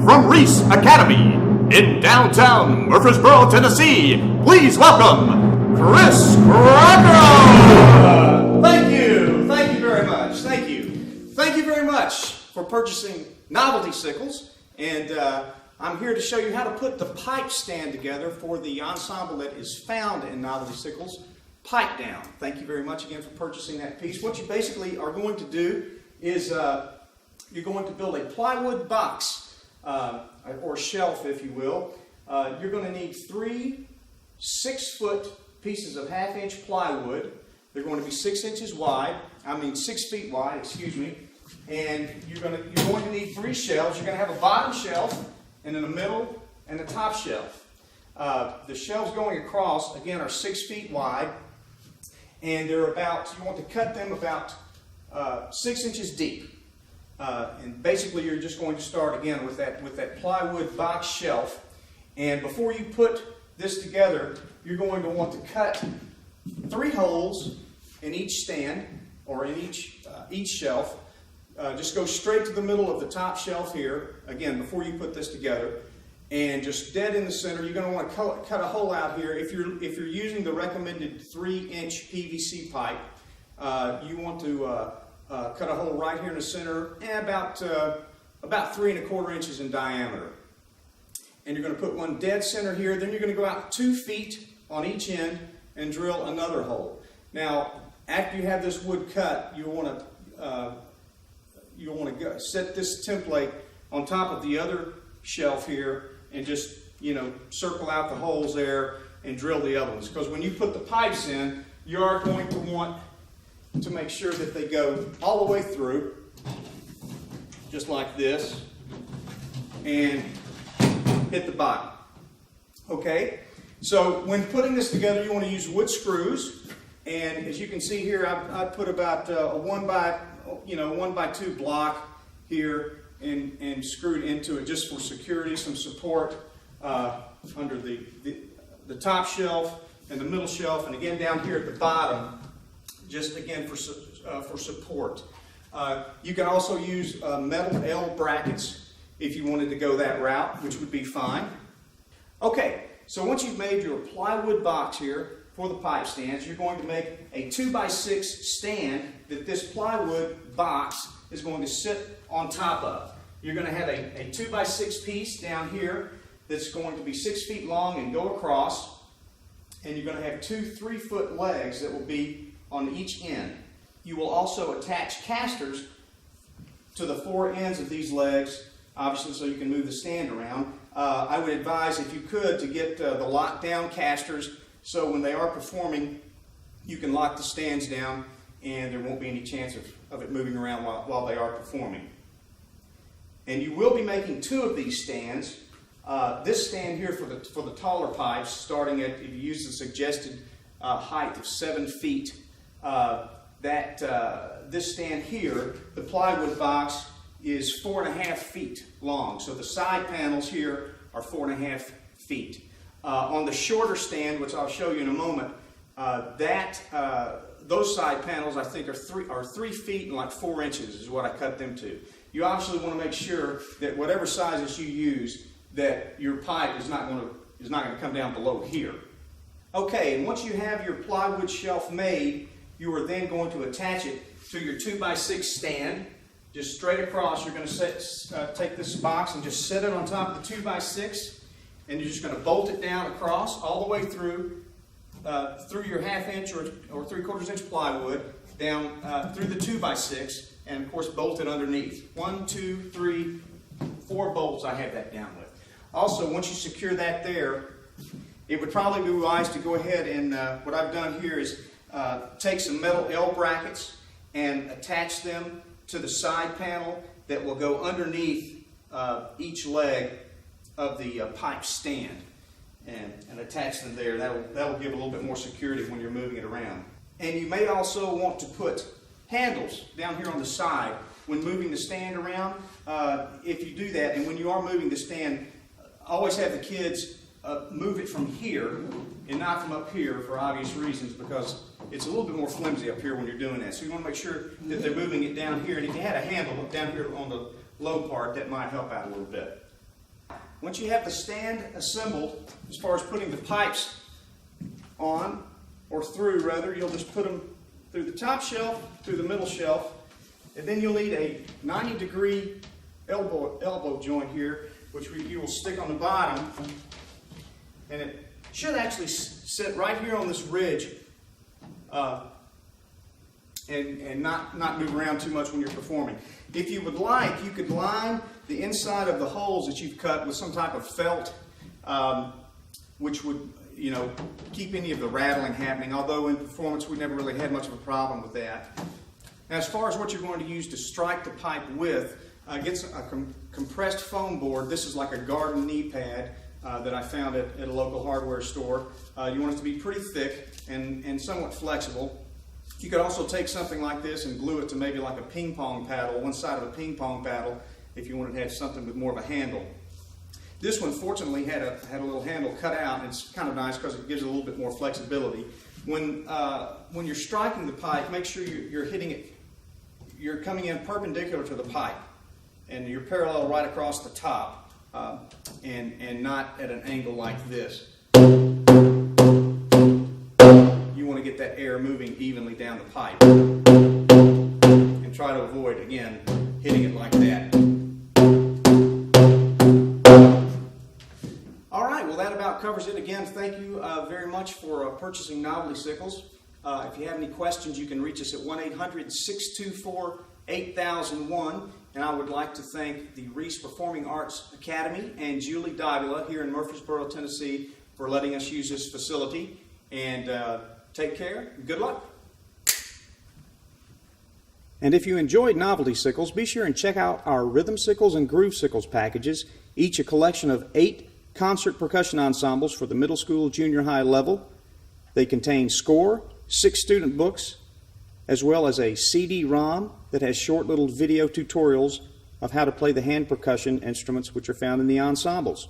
from Reese Academy in downtown Murfreesboro, Tennessee, please welcome Chris Crockarell! Thank you very much. Thank you very much for purchasing Noveltysicles, and I'm here to show you how to put the pipe stand together for the ensemble that is found in Noveltysicles, Pipe Down. Thank you very much again for purchasing that piece. What you basically are going to do is you're going to build a plywood box, or shelf if you will. You're going to need 3 6-foot pieces of 1/2-inch plywood. They're going to be 6 feet wide, excuse me. And you're going to need 3 shelves. You're going to have a bottom shelf, and in the middle, and the top shelf. The shelves going across, again, are 6 feet wide, and you want to cut them about 6 inches deep. And basically, you're just going to start again with that plywood box shelf. And before you put this together, you're going to want to cut 3 holes in each stand, or in each shelf. Just go straight to the middle of the top shelf here, again, before you put this together, and just dead in the center. You're going to want to cut a hole out here. If you're using the recommended 3-inch PVC pipe, you want to cut a hole right here in the center, and about 3 1/4 inches in diameter. And you're going to put one dead center here. Then you're going to go out 2 feet on each end and drill another hole. Now, after you have this wood cut, you'll want to set this template on top of the other shelf here and just, circle out the holes there and drill the other ones. Because when you put the pipes in, you are going to want to make sure that they go all the way through, just like this, and hit the bottom. Okay? So when putting this together, you want to use wood screws. And as you can see here, I put about a 1 by 2 block here and screwed into it just for security, some support under the top shelf and the middle shelf, and again down here at the bottom, just again for support. You can also use metal L brackets if you wanted to go that route, which would be fine. Okay, so once you've made your plywood box here for the pipe stands, you're going to make a 2x6 stand that this plywood box is going to sit on top of. You're going to have a 2x6 piece down here that's going to be 6 feet long and go across, and you're going to have 2 3-foot legs that will be on each end. You will also attach casters to the 4 ends of these legs, obviously so you can move the stand around. I would advise, if you could, to get the lockdown casters, so when they are performing, you can lock the stands down and there won't be any chance of it moving around while they are performing. And you will be making 2 of these stands. This stand here for the taller pipes, starting at, if you use the suggested height of 7 feet, this stand here, the plywood box, is 4 1/2 feet long. So the side panels here are 4 1/2 feet. On the shorter stand, which I'll show you in a moment, those side panels I think are 3 feet and like 4 inches is what I cut them to. You obviously want to make sure that whatever sizes you use, that your pipe is not going to come down below here. Okay, and once you have your plywood shelf made, you are then going to attach it to your 2x6 stand. Just straight across, you're going to take this box and just set it on top of the 2x6, and you're just going to bolt it down across all the way through your 1/2 inch or 3/4 inch plywood, down through the 2x6, and of course bolt it underneath. 1, 2, 3, 4 bolts I have that down with. Also, once you secure that there, it would probably be wise to go ahead and, what I've done here is take some metal L brackets and attach them to the side panel that will go underneath each leg of the pipe stand, and attach them there. That will give a little bit more security when you're moving it around. And you may also want to put handles down here on the side when moving the stand around. If you do that, and when you are moving the stand, always have the kids move it from here and not from up here, for obvious reasons, because it's a little bit more flimsy up here when you're doing that. So you want to make sure that they're moving it down here. And if you had a handle down here on the low part, that might help out a little bit. once you have the stand assembled, as far as putting the pipes on, or through rather, you'll just put them through the top shelf, through the middle shelf, and then you'll need a 90-degree elbow joint here, which you will stick on the bottom, and it should actually sit right here on this ridge and not move around too much when you're performing. If you would like, you could line the inside of the holes that you've cut with some type of felt, which would, keep any of the rattling happening, although in performance we never really had much of a problem with that. Now, as far as what you're going to use to strike the pipe with, get a compressed foam board. This is like a garden knee pad that I found at a local hardware store. You want it to be pretty thick and somewhat flexible. You could also take something like this and glue it to maybe like a ping pong paddle, one side of a ping pong paddle, if you wanted to have something with more of a handle. This one, fortunately, had a little handle cut out, and it's kind of nice because it gives it a little bit more flexibility. When you're striking the pipe, make sure you're hitting it. You're coming in perpendicular to the pipe, and you're parallel right across the top, and not at an angle like this. You want to get that air moving evenly down the pipe, and try to avoid, again, hitting it like that. All right, well, that about covers it. Again, thank you very much for purchasing Noveltysicles. If you have any questions, you can reach us at 1-800-624-8001. And I would like to thank the Reese Performing Arts Academy and Julie Davila here in Murfreesboro, Tennessee, for letting us use this facility. And take care. Good luck. And if you enjoyed Noveltysicles, be sure and check out our Rhythmsicles and Groovesicles packages, each a collection of 8 concert percussion ensembles for the middle school, junior high level. They contain score, 6 student books, as well as a CD-ROM that has short little video tutorials of how to play the hand percussion instruments which are found in the ensembles.